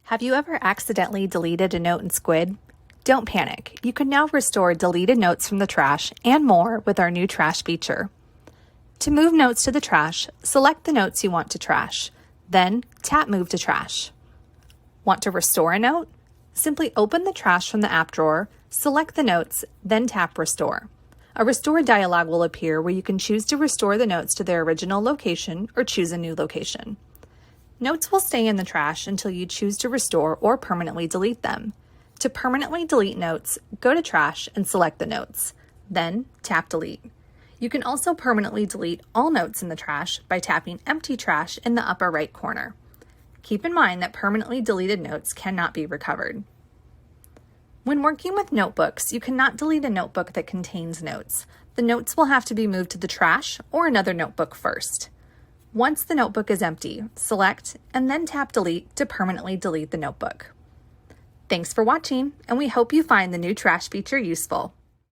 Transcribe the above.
Have you ever accidentally deleted a note in Squid? Don't panic. You can now restore deleted notes from the trash and more with our new trash feature. To move notes to the trash, select the notes you want to trash. Then tap Move to Trash. Want to restore a note? Simply open the trash from the app drawer, select the notes, then tap Restore. A Restore dialog will appear where you can choose to restore the notes to their original location or choose a new location. Notes will stay in the trash until you choose to restore or permanently delete them. To permanently delete notes, go to Trash and select the notes. Then tap Delete. You can also permanently delete all notes in the trash by tapping Empty Trash in the upper right corner. Keep in mind that permanently deleted notes cannot be recovered. When working with notebooks, you cannot delete a notebook that contains notes. The notes will have to be moved to the trash or another notebook first. Once the notebook is empty, select and then tap Delete to permanently delete the notebook. Thanks for watching, and we hope you find the new trash feature useful.